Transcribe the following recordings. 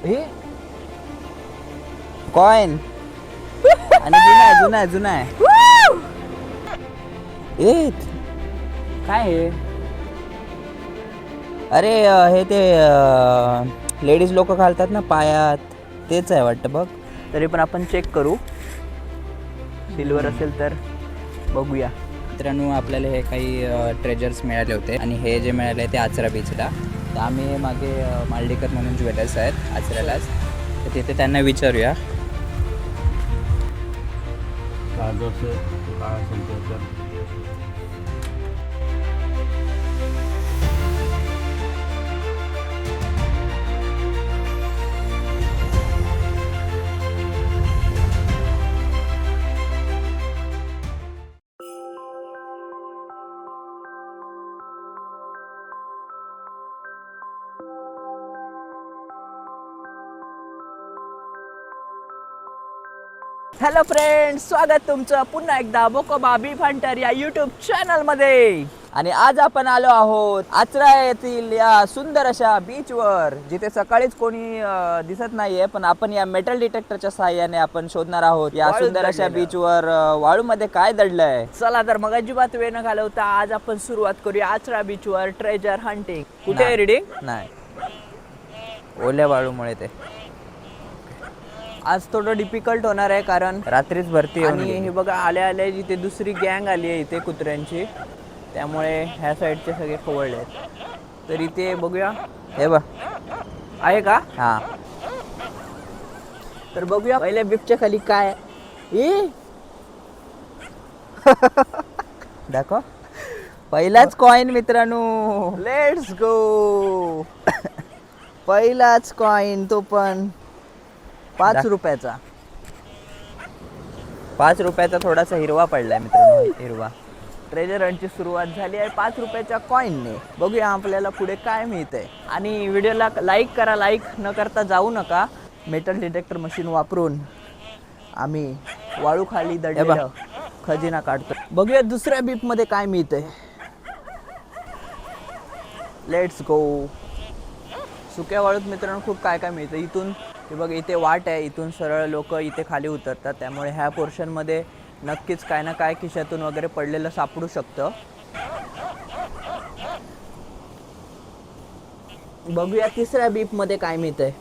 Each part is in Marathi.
हे कॉइन आणि जुना आहे ए काय हे? अरे हे ते लेडीज लोक घालतात ना पायात, तेच आहे वाटतं बघ. तरी पण आपण चेक करू, सिल्वर असेल तर बघूया. मित्रांनो आपल्याला हे काही ट्रेजर्स मिळाले होते आणि हे जे मिळाले ते आचरा बीचला. तर आम्ही मागे मालडीकर म्हणून ज्वेलर्स आहेत आचऱ्यालाच, तर तिथे त्यांना विचारूया. हॅलो फ्रेंड्स, स्वागत तुमचं पुन्हा एकदा बोकोबा बी हंटर या यूट्यूब चॅनलमध्ये. आणि आज आपण आलो आहोत आचरा येथील या सुंदर अशा बीचवर, जिथे सकाळीच कोणी दिसत नाहीये, पण आपण या मेटल डिटेक्टरच्या साहाय्याने आपण शोधणार आहोत या सुंदर अशा बीचवर वाळूमध्ये काय दडलंय. चला तर मग अजिबात वेळ न घालवता आज आपण सुरुवात करूया आचरा बीचवर ट्रेजर हंटिंग. कुठे आहे रीडिंग? नाही, ओल्या वाळूमुळे ते आज थोडं डिफिकल्ट होणार आहे, कारण रात्रीच भरती. आणि हे बघा आल्या आल्या जिथे दुसरी गँग आली आहे इथे कुत्र्यांची, त्यामुळे ह्या साईडचे सगळे खवळले आहेत. तर इथे बघूया, हे बघ आहे का? हा, तर बघूया पहिल्या बिबच्या खाली काय आहे. दाखव, पहिलाच कॉइन मित्रांनो, लेट्स गो. पहिलाच कॉइन, तो पण 5 रुपयाचा. 5 रुपयाचा थोडासा हिरवा पडलाय मित्रांनो, हिरवा. ट्रेजर हंटची सुरुवात झाली आहे 5 रुपयाच्या कॉइनने. बघूया आपल्याला पुढे काय मिळतंय. आणि व्हिडिओला लाईक करा, लाईक न करता जाऊ नका. मेटल डिटेक्टर मशीन वापरून आम्ही वाळू खाली दडलेलं खजिना काढतो. बघूया दुसऱ्या बीपमध्ये काय मिळतंय. Let's go. सुक्या वाळूत मित्रांनो खूप काय काय मिळतं. इथून हे बघ, इथे वाट आहे, इथून सरळ लोक इथे खाली उतरतात, त्यामुळे ह्या पोर्शनमध्ये नक्कीच काय ना काय खिशातून वगैरे पडलेलं सापडू शकतं. बघूया तिसऱ्या बीपमध्ये काय मिळतंय.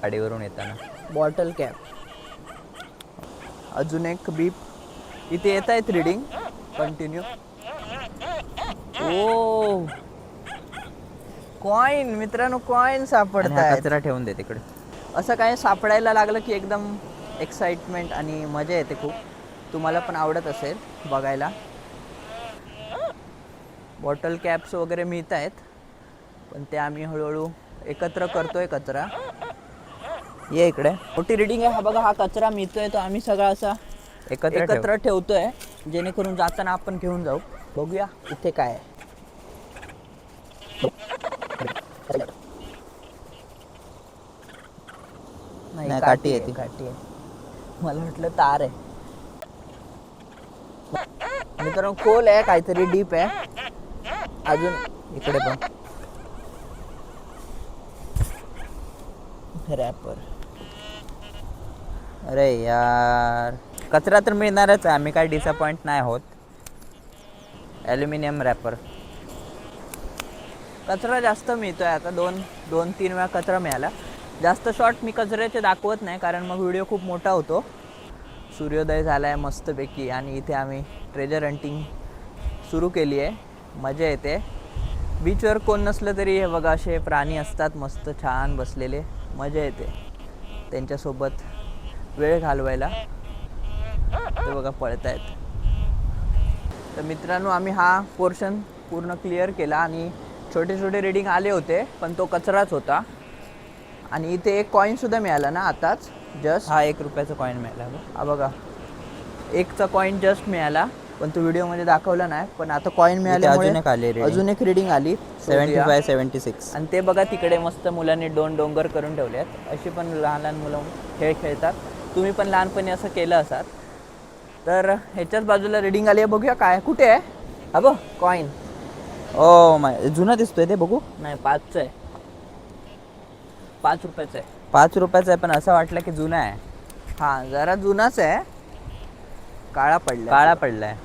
गाडीवरून येताना बॉटल कॅप. अजून एक बीप इथे येत आहेत रीडिंग कंटिन्यू. ओ कॉइन मित्रांनो, कॉइन सापडतात. कचरा ठेवून दे तिकडे. असं काय सापडायला लागलं की एकदम एक्साइटमेंट आणि मजा येते खूप. तुम्हाला पण आवडत असेल बघायला. बॉटल कॅप्स वगैरे मिळत आहेत, पण ते आम्ही हळूहळू एकत्र करतोय कचरा. ये इकडे, मोठी रीडिंग आहे. हा बघा, हा कचरा मिळतोय तो आम्ही सगळा असा एकत्र ठेवतोय, जेणेकरून जाताना आपण घेऊन जाऊ. बघूया इथे काय आहे. नाही, काठी आहे ती. काठी आहे, मला वाटलं तार आहे. मित्रांनो खोल आहे, काहीतरी डीप आहे. अजून इकडे पण रॅपर. अरे यार, कचरा तर मिळणारच आहे, आम्ही काय डिसअपॉइंट नाही होत. Aluminium wrapper. कचरा जास्त मिळतोय आता, 2-3 वेळा कचरा मिळाला. जास्त शॉर्ट मी कचऱ्याचे दाखवत नाही, कारण मग व्हिडिओ खूप मोठा होतो. सूर्योदय झाला आहे मस्तपैकी आणि इथे आम्ही ट्रेजर हंटिंग सुरू केली आहे. मजा येते. बीचवर कोण नसलं तरी हे बघा असे प्राणी असतात मस्त छान बसलेले, मजा येते त्यांच्यासोबत वेळ घालवायला. ते बघा पळत आहेत. तर मित्रांनो आम्ही हा पोर्शन पूर्ण क्लिअर केला आणि छोटे छोटे रीडिंग आले होते, पण तो कचराच होता. आणि इथे एक कॉईनसुद्धा मिळाला ना आताच, जस्ट. हा 1 रुपयाचा कॉईन मिळाला. हा बघा, 1चा कॉईन जस्ट मिळाला, पण तो व्हिडिओमध्ये दाखवला नाही. पण आता कॉईन मिळाल्यामुळे अजून एक रीडिंग आली 75-76. आणि ते बघा तिकडे मस्त मुलांनी डोंगर करून ठेवले आहेत. अशी पण लहान लहान मुलं खेळ खेळतात. तुम्ही पण लहानपणी असं केलं असाल तर. ह्याच्याच बाजूला रीडिंग आली आहे, बघूया काय कुठे आहे. हा बघ कॉईन. ओ माय, जुना दिसतोय ते, बघू. नाही 5चं आहे, 5 रुपयाचं आहे. 5 रुपयाचा आहे, पण असं वाटलं की जुना आहे. हा जरा जुनाच आहे, काळा पडलाय काळा पुरा. पडलाय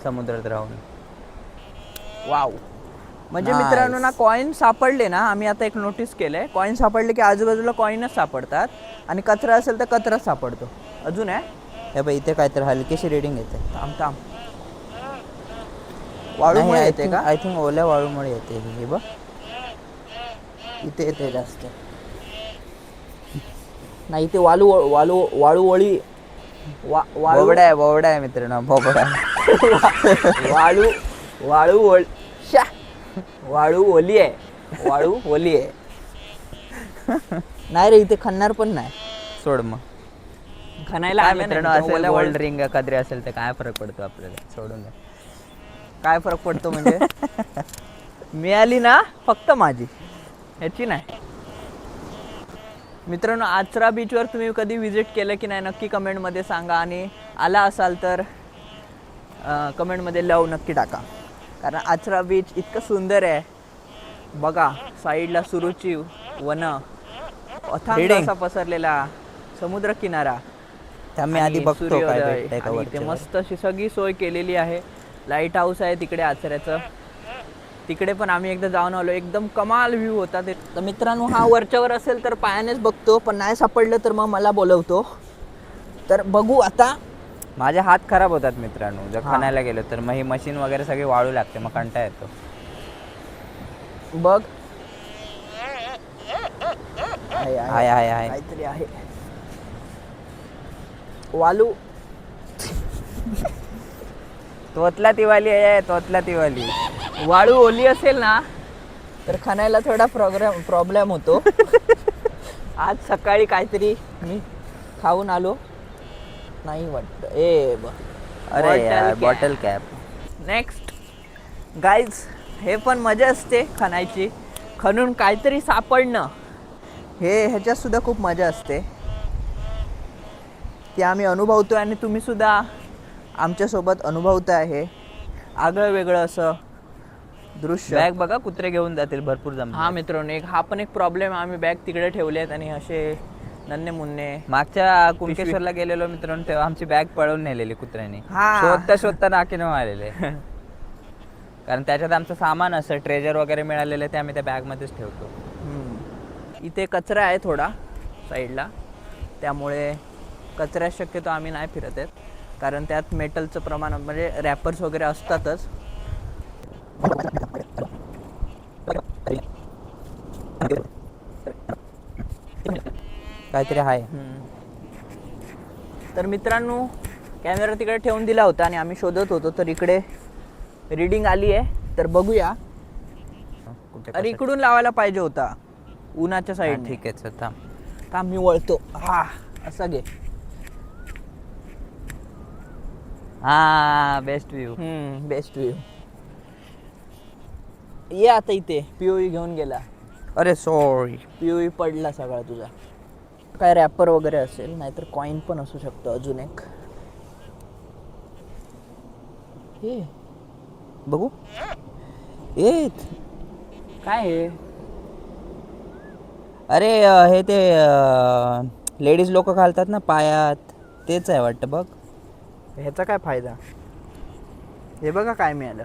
समुद्रात राहून. वाव. म्हणजे मित्रांनो ना, नाईस. कॉईन सापडले ना, आम्ही आता एक नोटीस केलंय, कॉईन सापडले की आजूबाजूला कॉईनच सापडतात आणि कचरा असेल तर कचराच सापडतो. अजून आहे हे बघ, इथे काहीतरी हलकीशी रिडिंग येते. थांब थांब. वाळूमुळे येते का? आय थिंक ओल्या वाळूमुळे येते हे बघ. इथे येते जास्त. नाही ते वाळू वळी वाळू बोबडा आहे मित्रांनो, बोबडा. वाळू वाळू ओळ शा वाळू ओली आहे, वाळू ओली आहे. नाही रे, इथे खणणार पण नाही. सोड मग. खणायला काय आणलं मित्रांनो, नाही, असेल ओल्या गोल्ड रिंग कदरी असेल तर काय फरक पडतो आपल्याला, सोडून द्या. काय फरक पडतो म्हणजे? मिळाली ना फक्त माझी, ह्याची नाही. मित्रांनो, आचरा बीचवर तुम्ही कधी विजिट केलं की नाही नक्की कमेंटमध्ये सांगा, आणि आला असाल तर कमेंटमध्ये लव नक्की टाका. कारण आचरा बीच इतकं सुंदर आहे बघा. साईडला सुरुची वन, अथांग असा पसरलेला समुद्र किनारा. त्या मी आधी आणि बघतो काय सूर्योदय, भेटतंय का आणि ते वरच्यावर. मस्त अशी सगळी सोय केलेली आहे. लाईट हाऊस आहे तिकडे आचऱ्याचं, तिकडे पण आम्ही एकदा जाऊन आलो, एकदम कमाल व्ह्यू होता ते. तर मित्रांनो, हा वरच्यावर असेल तर पायानेच बघतो, पण नाही सापडलं तर मग मला बोलवतो. तर बघू आता. माझे हात खराब होतात मित्रांनो जर हा. खणायला गेलो तर, मग ही मशीन वगैरे सगळी वाळू लागते, मग कंटाळा येतो. बघ, आहे. काहीतरी आहे. वालू तोतला तिवाली आहे, तोतला तिवाली. वाळू ओली असेल ना तर खणायला थोडा प्रॉब्लेम होतो. आज सकाळी काहीतरी मी खाऊन आलो, नाही वाटत. अरे यार, बॉटल कॅप. नेक्स्ट गाईज, हे पण मजा असते खणायची. खणून काहीतरी सापडणं, ह्याच्यात सुद्धा खूप मजा असते. ती आम्ही अनुभवतो आणि तुम्ही सुद्धा आमच्यासोबत अनुभवताय हे आगळं वेगळं असं दृश्य. बॅग बघा, कुत्रे घेऊन जातील भरपूर जम. हा मित्रांनो, हा पण एक प्रॉब्लेम. आम्ही बॅग तिकडे ठेवलेत आणि असे नन्हे मुन्ने. मागच्या कुणकेश्वरला गेलेलो मित्रांनो, तेव्हा आमची बॅग पळवून नेलेली कुत्र्याने. हा. शोधता नाकीनं मारलेले. कारण त्याच्यात आमचं सामान असं ट्रेजर वगैरे मिळालेलं, ते आम्ही त्या बॅगमध्येच ठेवतो. इथे कचरा आहे थोडा साईडला, त्यामुळे कचऱ्यात शक्यतो आम्ही नाही फिरत आहेत, कारण त्यात मेटलचं प्रमाण म्हणजे रॅपर्स वगैरे असतातच. काहीतरी आहे. तर मित्रांनो, कॅमेरा तिकडे ठेवून दिला होता आणि आम्ही शोधत होतो, तर इकडे रीडिंग आली आहे. तर बघूया. कुठे अरे इकडून लावायला पाहिजे होता, उन्हाच्या साईड. ठीक आहे, चल थांब. मी वळतो. हा, असा घे. हा, बेस्ट व्ह्यू. Best view. ये आता इथे. पीओई घेऊन गेला. अरे सॉरी, पीओई पडला सगळा तुझा. काय रॅपर वगैरे असेल, नाहीतर कॉईन पण असू शकतो. अजून एक हे बघू. ए काय हे? अरे हे ते लेडीज लोक घालतात ना पायात, तेच आहे वाटतं. बघ, ह्याचा काय फायदा? हे बघा काय मिळालं.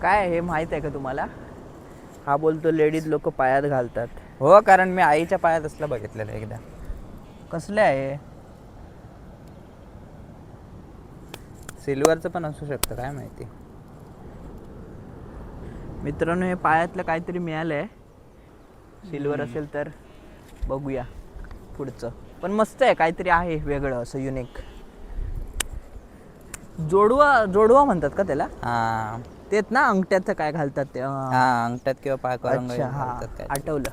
काय हे माहित आहे का तुम्हाला? हा बोलतो लेडीज लोक पायात घालतात. हो, कारण मी आईच्या पायात असलं बघितलेलं एकदा. कसले आहे? सिल्वरचं पण असू शकतं, काय माहिती. मित्रांनो, हे पायातलं काहीतरी मिळालंय. सिल्वर असेल तर बघूया पुढचं. पण मस्त आहे, काहीतरी आहे वेगळं असं युनिक. जोडवा म्हणतात का त्याला? हा, तेच ना, अंगठ्यात काय घालतात ते. हा, अंगठ्यात किंवा पायकरंग घालतात काय. आठवलं.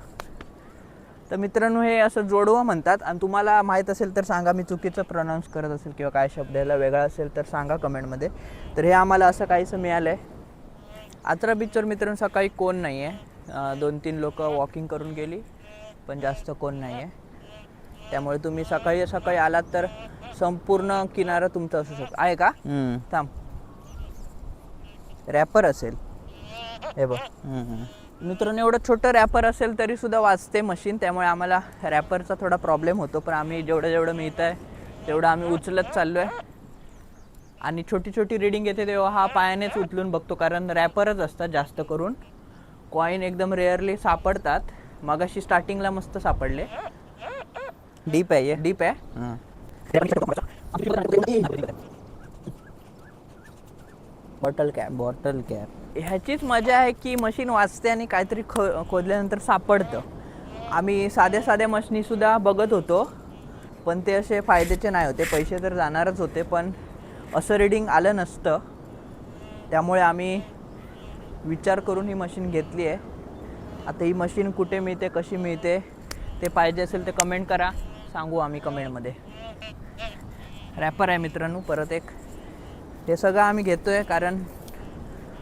तर मित्रांनो, हे असं जोडवा म्हणतात. आणि तुम्हाला माहीत असेल तर सांगा, मी चुकीचं प्रोनाऊन्स करत असेल किंवा काय शब्द ह्याला वेगळा असेल तर सांगा कमेंटमध्ये. तर हे आम्हाला असं काहीसं मिळालं आहे. आचरा बीचवर मित्रांनो सकाळी कोण नाही आहे. 2-3 लोक वॉकिंग करून गेली, पण जास्त कोण नाही आहे. त्यामुळे तुम्ही सकाळी सकाळी आलात तर संपूर्ण किनारा तुमचा असू शकतो. आहे का? थांब, रॅपर असेल. हे बघ मित्रांनो, एवढं छोटं रॅपर असेल तरी सुद्धा वाजते मशीन, त्यामुळे आम्हाला रॅपरचा थोडा प्रॉब्लेम होतो, पण आम्ही जेवढं मिळत आहे तेवढं आम्ही उचलत चाललो आहे. आणि छोटी छोटी रिडिंग येते तेव्हा हा पायानेच उचलून बघतो, कारण रॅपरच असतात जास्त करून. कॉईन एकदम रेअरली सापडतात. मगाशी स्टार्टिंगला मस्त सापडले. डीप आहे डीप आहे. Bottle cap. ह्याचीच मजा आहे की मशीन वाजते आणि काहीतरी खोदल्यानंतर सापडतं. आम्ही साध्या मशीनीसुद्धा बघत होतो, पण ते असे फायद्याचे नाही होते. पैसे तर जाणारच होते, पण असं रीडिंग आलं नसतं. त्यामुळे आम्ही विचार करून ही मशीन घेतली आहे. आता ही मशीन कुठे मिळते, कशी मिळते ते पाहिजे असेल ते कमेंट करा, सांगू आम्ही कमेंटमध्ये. रॅपर आहे मित्रांनो परत एक. हे सगळं आम्ही घेतो आहे कारण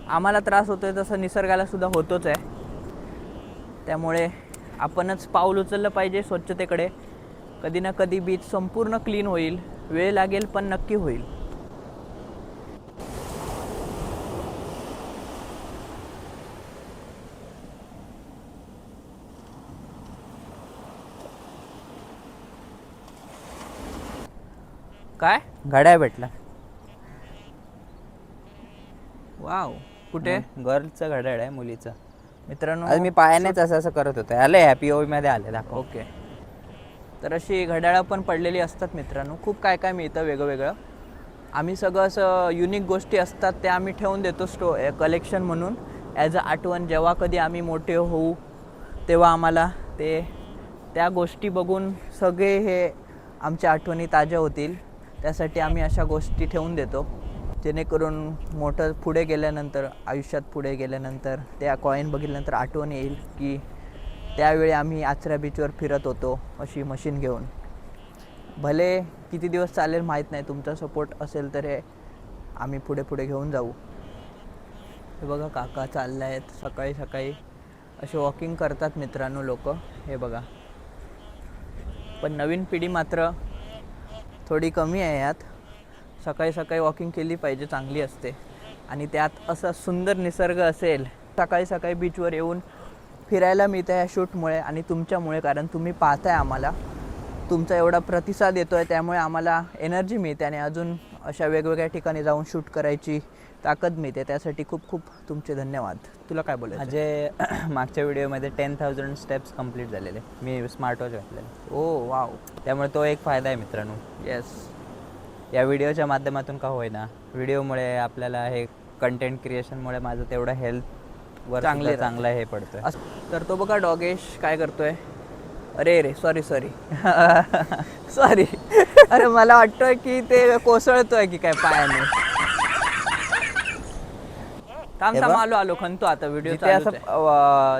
आम्हाला त्रास होतो आहे तसं निसर्गाला सुद्धा होतोच आहे. त्यामुळे आपणच पाऊल उचललं पाहिजे स्वच्छतेकडे. कधी ना कधी बीच संपूर्ण क्लीन होईल. वेळ लागेल पण नक्की होईल. काय घड्याळ भेटला. वाव, कुठे? गर्लचं घड्याळ आहे, मुलीचं. मित्रांनो आज मी पायानेच असं करत होतो. आले हॅपी ओवी मध्ये आले दाखव. ओके. तर अशी घड्याळं पण पडलेली असतात मित्रांनो. खूप काय काय मिळतं वेगळं. आम्ही सगळं असं युनिक गोष्टी असतात त्या आम्ही ठेवून देतो कलेक्शन म्हणून, ॲज अ आठवण. जेव्हा कधी आम्ही मोठे होऊ तेव्हा आम्हाला त्या गोष्टी बघून सगळे हे आमच्या आठवणी ताज्या होतील. त्यासाठी आम्ही अशा गोष्टी ठेवून देतो, जेणेकरून मोठं पुढे गेल्यानंतर, आयुष्यात पुढे गेल्यानंतर त्या कॉईन बघितल्यानंतर आठवण येईल की त्यावेळी आम्ही आचरा बीचवर फिरत होतो अशी मशीन घेऊन. भले किती दिवस चालेल माहीत नाही, तुमचा सपोर्ट असेल तर हे आम्ही पुढे घेऊन जाऊ. हे बघा काका चालले आहेत सकाळी असे वॉकिंग करतात मित्रांनो लोक. हे बघा. पण नवीन पिढी मात्र थोडी कमी आहे यात. सकाळी वॉकिंग केली पाहिजे, चांगली असते. आणि त्यात असा सुंदर निसर्ग असेल, सकाळी बीचवर येऊन फिरायला मिळतं या शूटमुळे आणि तुमच्यामुळे. कारण तुम्ही पाहताय आम्हाला, तुमचा एवढा प्रतिसाद येतो आहे, त्यामुळे आम्हाला एनर्जी मिळते आणि अजून अशा वेगवेगळ्या ठिकाणी जाऊन शूट करायची ताकद मिळते. त्यासाठी खूप तुमचे धन्यवाद. तुला काय बोलायचं? माझे मागच्या व्हिडिओमध्ये 10,000 स्टेप्स कंप्लीट झालेले. मी स्मार्ट वॉच घातलेलं. ओ वाव. त्यामुळे तो एक फायदा आहे मित्रांनो. येस. या व्हिडिओच्या माध्यमातून का होईना, व्हिडिओमुळे आपल्याला हे कंटेंट क्रिएशनमुळे माझं तेवढं हेल्थवर चांगलं हे पडतं. तर तो बघा डॉगेश काय करतोय. अरे सॉरी अरे मला वाटतोय की ते कोसळतोय की काय पायाने. थांब आलो खणतो आता व्हिडिओ.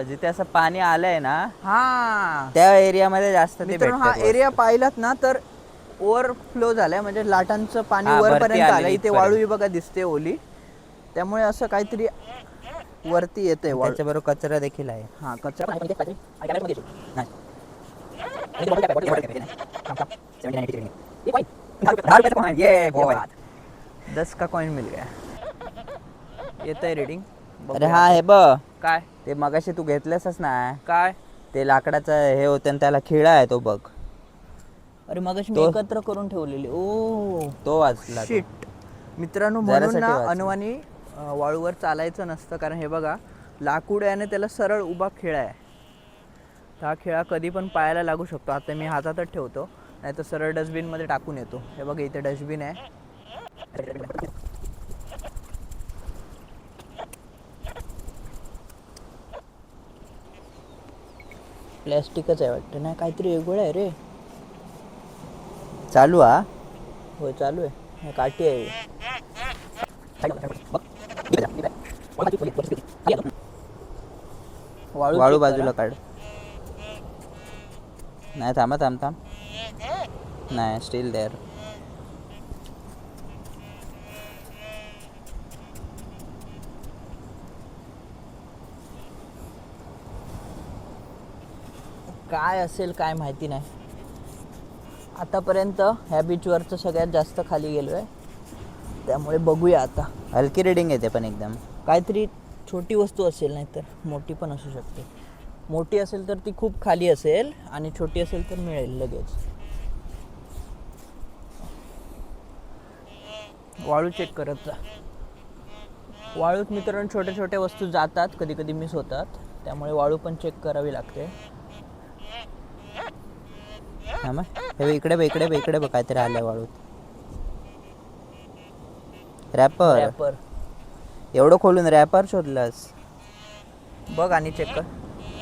जिथे असं पाणी आलंय ना, हा त्या एरियामध्ये जास्त ते भेटतं. हा एरिया पाहिलात ना तर ओव्हरफ्लो झालाय, म्हणजे लाटांचं पाणी वरपर्यंत आलं. इथे वाळू बघा दिसते ओली, त्यामुळे असं काहीतरी वरती येते. त्याच्याबरोबर कचरा देखील आहे. हा कचरा. 10 का कॉइन मिल गया. येत आहे रीडिंग. अरे हा हे बघ काय ते मगाशी तू घेतलंसच ना, काय ते लाकडाचं हे होतं आणि त्याला खिळा आहे तो बघ. अरे मगाशी मी एकत्र करून ठेवलेली. ओ तो वाचला. शिट. मित्रांनो, म्हणून ना अनवानी वाळूवर चालायचं नसतं. कारण हे बघा लाकूड आहे आणि त्याला सरळ उभा खिळा आहे. हा खिळा कधी पण पायाला लागू शकतो. आता मी हातातच ठेवतो, नाही तर सरळ डस्टबिनमध्ये टाकून येतो. हे बघा इथे डस्टबिन आहे. प्लॅस्टिकच आहे वाटतं. नाही काहीतरी वेगळं आहे रे. चालू हा. होय चालू आहे. काठी आहे. वाळू बाजूला काढ. नाही थांब. नाही स्टील देअर. काय असेल काय माहिती नाही. आतापर्यंत ह्या बीचवरचं सगळ्यात जास्त खाली गेलो आहे, त्यामुळे बघूया आता. हलकी रिडिंग येते पण एकदम. काहीतरी छोटी वस्तू असेल, नाही तर मोठी पण असू शकते. मोठी असेल तर ती खूप खाली असेल आणि छोटी असेल तर मिळेल लगेच. वाळू चेक करत जा. वाळूत मित्रांनो छोट्या छोट्या वस्तू जातात, कधी कधी मिस होतात, त्यामुळे वाळू पण चेक करावी लागते. हा मग हे इकडे बघ, इकडे बघ, इकडे बघ, काहीतरी आलंय वाळूत. रॅपर. रॅपर एवढं खोलून रॅपर शोधलास? बघ आणि चेक कर.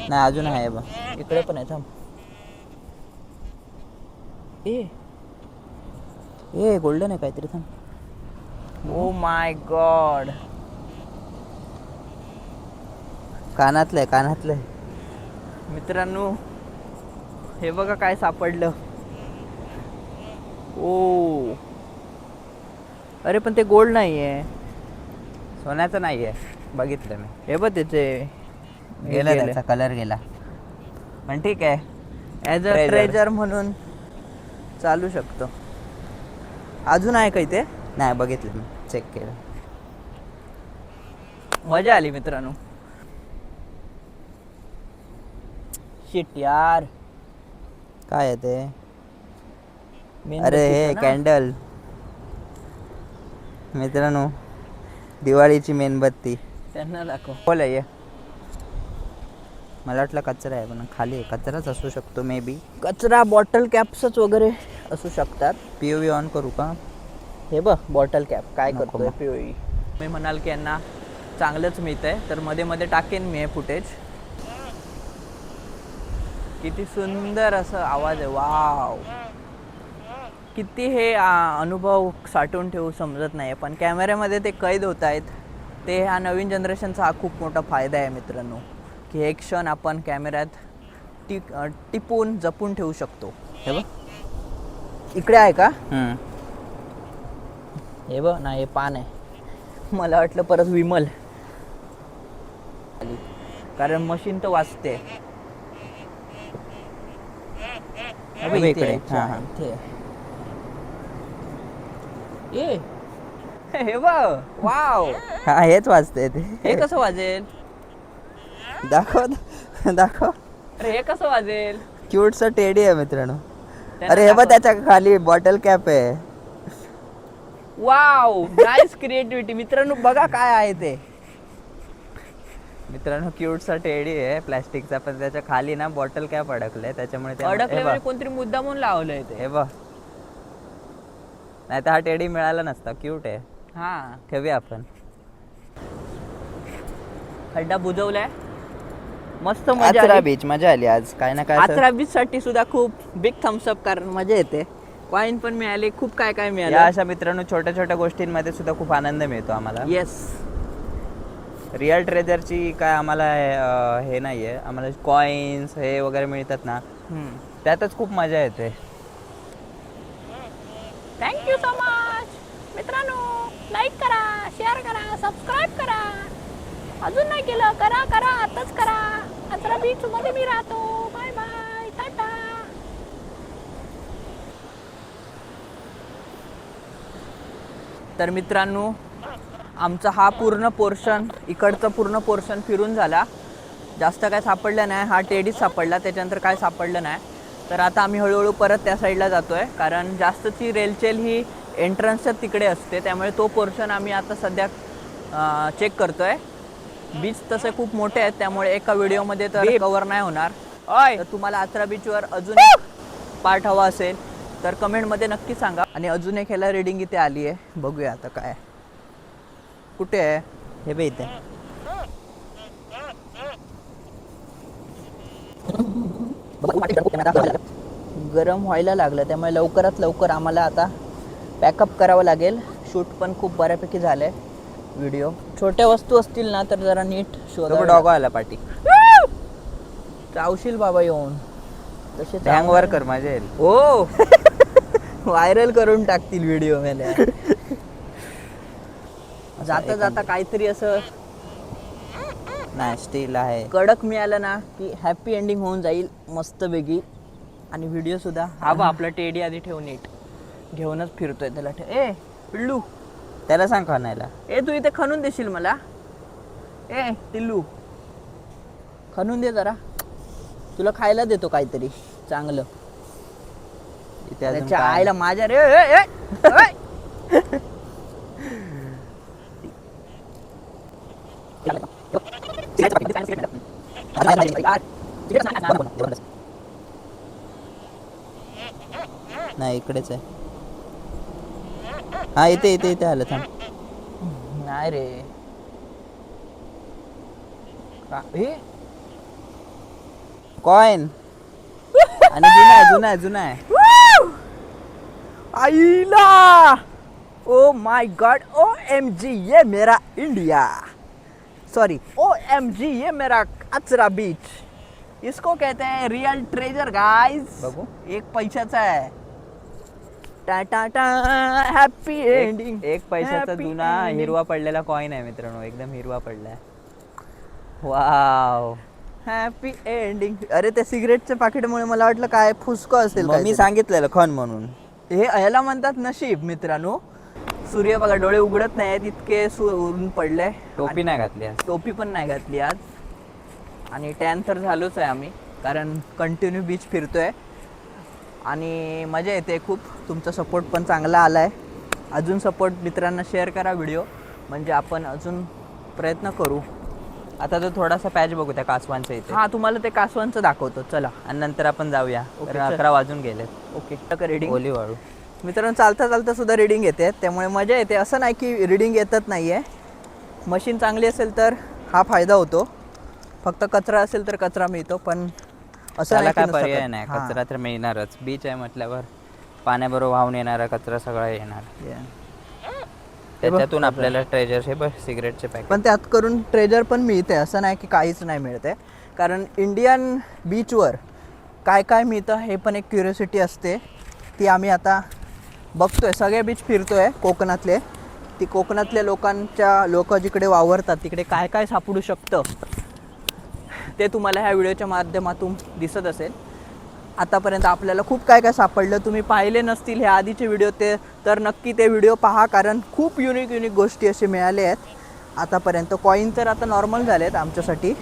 नाही, अजून आहे बघ. इकडे पण आहे, थांब. ए गोल्डन आहे काहीतरी, थांब. Oh my God. कानातलं आहे, कानातलं आहे. मित्रांनो हे बघा काय सापडलं. ओ अरे पण ते गोल्ड नाही आहे. सोन्याचं नाही आहे, बघितलं मी. हे बघ त्याचे गेला, त्याचा कलर गेला. पण ठीक आहे, ॲज अ Treasure. ट्रेजर म्हणून चालू शकतो. अजून आहे काही ते? नाही, बघितलं मी, चेक केलं. मजा आली मित्रांनो. शिट यार. काय आहे ते? मेणबत्तीचं अरे हे ना? कॅन्डल मित्रांनो, दिवाळीची मेणबत्ती. त्यांना दाखव. बोल ये. मला वाटलं कचरा आहे, पण खाली आहे. कचराच असू शकतो मे बी. कचरा, बॉटल कॅप्सच वगैरे असू शकतात. POV ऑन करू का? हे बघ बॉटल कॅप काय नको करतोय मग. पिवळी. मी म्हणाल की यांना चांगलंच मिळतंय, तर मध्ये मध्ये टाकेन मी हे फुटेज. किती सुंदर असं आवाज आहे. वाव, किती हे अनुभव साठवून ठेवू समजत नाही, पण कॅमेऱ्यामध्ये ते कैद होत आहेत. ते ह्या नवीन जनरेशनचा हा खूप मोठा फायदा आहे मित्रांनो, की हे क्षण आपण कॅमेऱ्यात टिपून जपून ठेवू शकतो. हे बघ इकडे आहे का? हे बघ ना, हे पान आहे. मला वाटलं परत विमल, कारण मशीन तर वाजते. बघ इकडे. हां, हां. हे बघ, वाव. हा, हेच वाजतंय ते. हे कसं वाजेल? दाखव, दाखव. अरे हे कसं वाजेल? क्यूटचा टेडी आहे मित्रांनो. त्यांना अरे हे बघ, दाखव. त्याच्या खाली बॉटल कॅप आहे. Wow, nice creativity. मित्रांनो बघा काय आहे ते. मित्रांनो क्यूटचा टेडी आहे प्लॅस्टिकचा, पण त्याच्या खाली ना बॉटल कॅप अडकलंय, त्याच्यामुळे ते अडकले हे म्हणजे बघ. कोणतरी मुद्दामून लावलंय ते. हे बघ, नाही तर हा टेडी मिळाला नसता. क्यूट आहे, हा, ठेवूया आपण. खड्डा बुजवलाय. मस्त मजा आचरा आली. बीच मजा आली आज. काय ना काय असं- आचरा बीच साठी सुद्धा खूप बिग थम्स अप, कारण मजा येते. कॉईन पण मिळाले, खूप काय काय या मिळालं. अशा मित्रांनो छोट्या छोट्या गोष्टींमध्ये सुद्धा खूप आनंद मिळतो आम्हाला. येस. रिअल ट्रेजरची काय आम्हाला हे नाही आहे. आम्हाला कॉईन्स हे वगैरे मिळतात ना, त्यातच खूप मजा येते. थँक्यू सो मच मित्रांनो. लाईक करा, शेअर करा, सबस्क्राईब करा. अजून नाही केलं, करा करा, आताच करा. आचरा बीच मध्ये मी राहतो. बाय बाय, टाटा. तर मित्रांनो आमचा हा पूर्ण पोर्शन, इकडचं पूर्ण पोर्शन फिरून झाला. जास्त काय सापडलं नाही. हा टेडीच सापडला, त्याच्यानंतर काय सापडलं नाही. तर आता आम्ही हळूहळू परत त्या साईडला जातो आहे, कारण जास्तची रेलचेल ही एंट्रन्सच्या तिकडे असते, त्यामुळे तो पोर्शन आम्ही आता सध्या चेक करतो आहे. बीच तसे खूप मोठे आहेत, त्यामुळे एका व्हिडिओमध्ये तर कव्हर नाही होणार. तर तुम्हाला आचरा बीचवर अजून पार्ट हवा असेल तर कमेंटमध्ये नक्की सांगा. आणि अजून एक ह्याला रीडिंग इथे आली आहे, बघूया आता काय. कुठे आहे हे बघ इथे. गरम व्हायला लागलं, त्यामुळे लवकरात लवकर आम्हाला आता पॅकअप करावं लागेल. शूट पण खूप बऱ्यापैकी झालंय. व्हिडिओ छोट्या वस्तू असतील ना तर जरा नीट शोधा. डॉग आला पाठी. चावशील बाबा येऊन. तसे हँग वर कर, मजा येईल. हो. व्हायरल करून टाकतील व्हिडिओ मेल्या. जाता जाता काहीतरी असं नाही, स्टील आहे. कडक मिळालं ना की हॅपी एंडिंग होऊन जाईल मस्त वेगळी. आणि व्हिडिओ सुद्धा. हा बा आपला टेडी आधी ठेव, नीट घेऊनच फिरतोय त्याला. ए पिल्लू, त्याला सांग खाण्याला. ए तू इथे खणून देशील मला. ए टिल्लू खणून दे जरा, तुला खायला देतो काहीतरी चांगलं. इथे अजून त्याच्या काय? आईला माझ्या रे ए, ए, ए. नाही इकडेच आहे. हा इथे इथे इथे आलं थांब. नाही रे हे कॉइन आणि जुना आहे जुना आहे जुना आहे. आईला ओ माय गॉड OMG ये मेरा इंडिया, सॉरी OMG ये मेरा कचरा बीच. इसको कहते हैं रियल ट्रेजर गाइस. बघू. एक पैशाचा आहे. टा टा टा हॅपी एंडिंग. एक पैशाचा जुना हिरवा पडलेला कॉइन आहे मित्रांनो, एकदम हिरवा पडलाय. वाव. Happy ending. अरे त्या सिगरेटच्या पाकिटमुळे मला वाटलं काय फुसकं असेल मग मी काहीतरी. सांगितलेलं खण म्हणून. हे याला म्हणतात नशीब मित्रांनो. सूर्य बघा डोळे उघडत नाहीत इतके ऊन पडले. टोपी नाही घातली आज. टोपी पण नाही घातली आज. आणि टॅन तर झालोच आहे आम्ही, कारण कंटिन्यू बीच फिरतोय आणि मजा येते खूप. तुमचा सपोर्ट पण चांगला आला आहे. अजून सपोर्ट मित्रांना शेअर करा व्हिडिओ, म्हणजे आपण अजून प्रयत्न करू. आता तो थोडासा पॅच बघू त्या कासवांच्या इथे. हां तुम्हाला ते कासवांचं दाखवतो चला. आणि नंतर आपण जाऊया. ओके, कारण चल. 11 वाजून गेले. ओके रीडिंग ओली वाळू. मित्रांनो चालता चालता सुद्धा रीडिंग येते, त्यामुळे मजा येते. असं नाही की रीडिंग येतच नाही आहे. मशीन चांगली असेल तर हा फायदा होतो. फक्त कचरा असेल तर कचरा मिळतो, पण असं त्याला नाही की काय नुसतं पर्याय नाही. हां. कचरा तर मिळणारच. बीच आहे म्हटल्यावर पाण्याबरोबर वाहून येणारा कचरा सगळा येणार. Yeah. त्याच्यातून आपल्याला ट्रेजर हे बघ सिगरेटचे पॅकेट. पण त्यात करून ट्रेजर पण मिळते, असं नाही की काहीच नाही मिळते. कारण इंडियन बीचवर काय काय मिळतं हे पण एक क्युरियोसिटी असते. ती आम्ही आता बघतोय. सगळे बीच फिरतोय कोकणातले. ती कोकणातल्या लोक जिकडे वावरतात तिकडे काय काय सापडू शकतं ते तुम्हाला ह्या व्हिडिओच्या माध्यमातून दिसत असेल. आतापर्यंत आपल्याला खूप काय काय सापडलं. तुम्ही पाहिले नसतील हे आधीचे व्हिडिओ ते तर नक्की ते व्हिडिओ पहा, कारण खूप युनिक गोष्टी असे मिळाले आहेत आतापर्यंत. कॉईन तर आता नॉर्मल झाले आहेत आमच्यासाठी,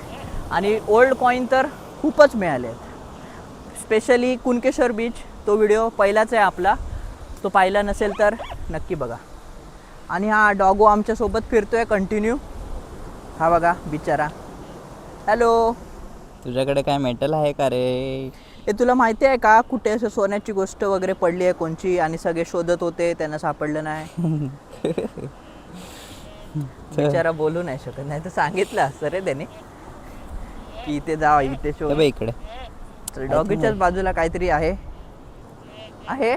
आणि ओल्ड कॉईन तर खूपच मिळाले आहेत. स्पेशली कुणकेश्वर बीच, तो व्हिडिओ पहिलाच आहे आपला. तो पाहिला नसेल तर नक्की बघा. आणि हा डॉगो आमच्यासोबत फिरतोय कंटिन्यू. हा बघा बिचारा. हॅलो. तुझ्याकडे काय मेटल आहे का रे? हे तुला माहिती आहे का कुठे असं सोन्याची गोष्ट वगैरे पडली आहे कोणची, आणि सगळे शोधत होते त्यांना सापडलं नाही. बिचारा बोलू नाही शकत, नाही तर सांगितलं असतं रे त्याने की इथे जा इथे शोध. बघ इकडे. तर डॉगीच्याच बाजूला काहीतरी आहे. ए,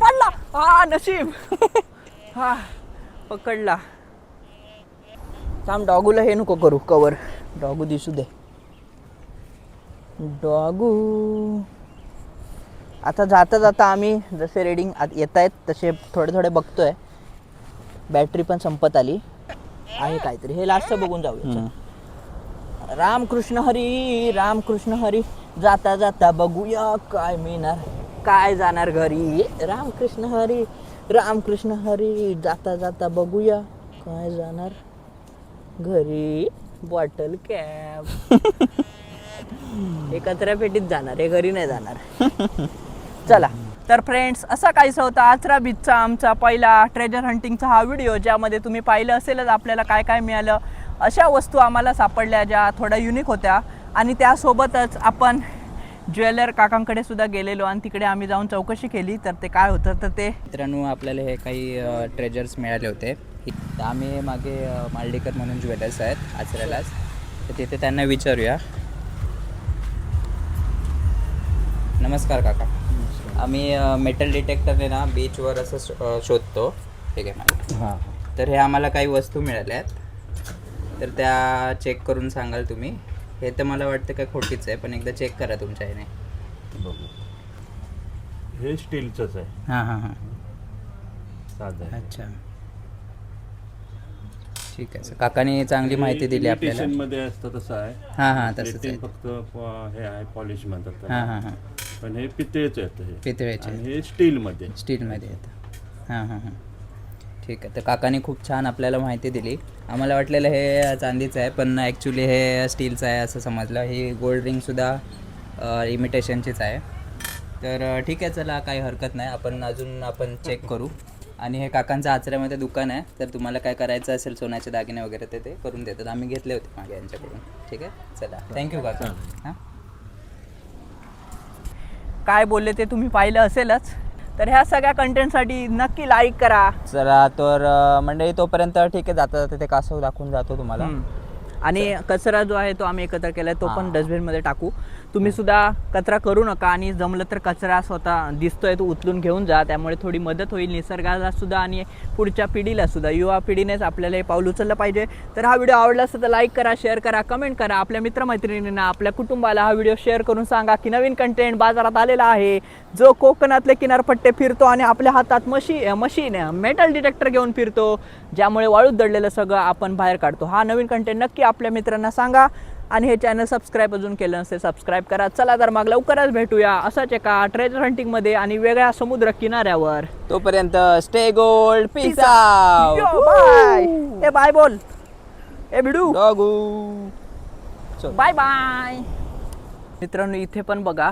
पडला. हा नशीब. हा पकडला. थांब डॉगूला हे नको करू कवर. डॉगू दिसू दे. डॉगू. आता जाता जाता आम्ही जसे रेडिंग येत आहेत तसे थोडे थोडे बघतोय. बॅटरी पण संपत आली आहे काहीतरी. हे लास्टचं बघून जाऊया. रामकृष्ण हरी रामकृष्ण हरी. जाता जाता बघूया काय मिळणार, काय जाणार घरी. रामकृष्ण हरी. जाता जाता बघूया काय जाणार घरी. Bottle cap. हे कचऱ्या पेटीत जाणार, हे घरी नाही जाणार. चला तर फ्रेंड्स, असा काहीसा होता आचरा बीचचा आमचा पहिला ट्रेजर हंटिंगचा हा व्हिडिओ, ज्यामध्ये तुम्ही पाहिलं असेलच आपल्याला काय काय मिळालं. अशा वस्तू आम्हाला सापडल्या ज्या थोड्या युनिक होत्या. आणि त्यासोबतच आपण ज्वेलर काकांकडे सुद्धा गेलेलो आणि तिकडे आम्ही जाऊन चौकशी केली. तर ते काय होतं तर ते मित्रांनो आपल्याला हे काही ट्रेजर्स मिळाले होते. तर आम्ही मागे मालडीकर म्हणून ज्वेलर्स आहेत आचऱ्यालाच, तर तिथे त्यांना विचारूया. नमस्कार काका. आम्ही मेटल डिटेक्टरने ना बीचवर असं शोधतो. ठीक आहे मला. हां तर हे आम्हाला काही वस्तू मिळाल्या आहेत, तर त्या चेक करून सांगाल तुम्ही. हे तर मला वाटतं काय खोटीच आहे, पण एकदा चेक करा तुमच्या ह्याने. बघू. हे स्टीलचंच आहे, हां हां हां. साधं आहे. अच्छा ठीक आहे. काकाने चांगली माहिती दिली आपल्याला. Imitation मध्ये असतं तसं आहे. हां हां तसंच Plating आहे. फक्त हे आहे पॉलिश म्हणतात हां त्याला. हां हां. पण हे पितळेचं येतं हे. पितळेचे आणि हे स्टीलमध्ये. स्टीलमध्ये येतं. हां हां हां ठीक आहे. तर काकाने खूप छान आपल्याला माहिती दिली. आम्हाला वाटलेलं हे चांदीचं आहे, पण ॲक्च्युली हे स्टीलचं आहे असं समजलं. ही गोल्ड रिंगसुद्धा इमिटेशनचीच आहे. तर ठीक आहे, चला काही हरकत नाही. आपण चेक करू. आणि हे काकांचं आचऱ्यामध्ये दुकान आहे, तर तुम्हाला काय करायचं असेल सोन्याचे दागिने वगैरे ते करून देतात. आम्ही घेतले होते मागे यांच्याकडून. ठीक आहे, चला थँक्यू काका. हां, काय बोलले ते तुम्ही पाहिलं असेलच. तर ह्या सगळ्या कंटेंटसाठी नक्की लाईक करा. चला तर मंडळी तोपर्यंत ठीक आहे, जाता जाता ते कासव दाखवून जातो तुम्हाला. आणि कचरा जो आहे तो आम्ही एकत्र केलाय, तो पण हां. डस्टबिनमध्ये टाकू. तुम्ही सुद्धा कचरा करू नका, आणि जमलं तर कचरा स्वतः दिसतोय तो उचलून घेऊन जा. त्यामुळे थोडी मदत होईल निसर्गाला सुद्धा आणि पुढच्या पिढीला सुद्धा. युवा पिढीनेच आपल्याला हे पाऊल उचललं पाहिजे. तर हा व्हिडिओ आवडला असेल तर लाईक करा, शेअर करा, कमेंट करा. आपल्या मित्रमैत्रिणींना, आपल्या कुटुंबाला हा व्हिडिओ शेअर करून सांगा की नवीन कंटेंट बाजारात आलेला आहे, जो कोकणातले किनारपट्टे फिरतो आणि आपल्या हातात मशीन मेटल डिटेक्टर घेऊन फिरतो, ज्यामुळे वाळूत दडलेलं सगळं आपण बाहेर काढतो. हा नवीन कंटेंट नक्की आपल्या मित्रांना सांगा. आणि हे चॅनल सबस्क्राईब अजून केलं नसेल सबस्क्राईब करा. चला तर मग लवकरच भेटूया असाच एका ट्रेजर हंटिंगमध्ये आणि वेगळ्या समुद्र किनाऱ्यावर. तोपर्यंत stay gold, peace out, bye. ए बाय बोल. ए भिडू डॉगू. Bye bye. मित्रांनो, इथे पण बघा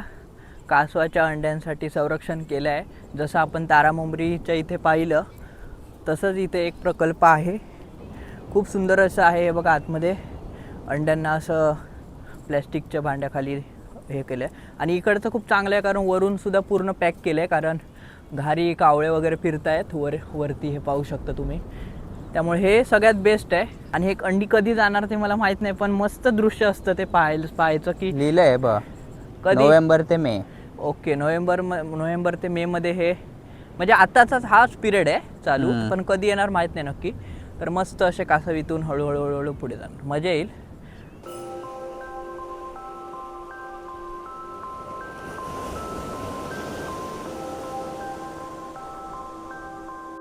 कासवाच्या अंड्यांसाठी संरक्षण केलं आहे. जसं आपण तारामुंबरीच्या इथे पाहिलं तसंच इथे एक प्रकल्प आहे. खूप सुंदर असं आहे. हे बघा आतमध्ये अंड्यांना असं प्लॅस्टिकच्या भांड्याखाली हे केलं आहे. आणि इकडचं खूप चांगलं आहे, कारण वरून सुद्धा पूर्ण पॅक केलं आहे, कारण घारी कावळे वगैरे फिरत आहेत वरती, हे पाहू शकता तुम्ही. त्यामुळे हे सगळ्यात बेस्ट आहे. आणि हे अंडी कधी जाणार ते मला माहीत नाही, पण मस्त दृश्य असतं ते पाहायचं की लिहिलंय बघ, कधी. नोव्हेंबर ते मे. ओके, नोव्हेंबर ते मेमध्ये हे म्हणजे आताचाच हाच पिरियड आहे चालू, पण कधी येणार माहीत नाही नक्की. तर मस्त असे कासव इथून हळूहळू पुढे जाणार, मजा येईल.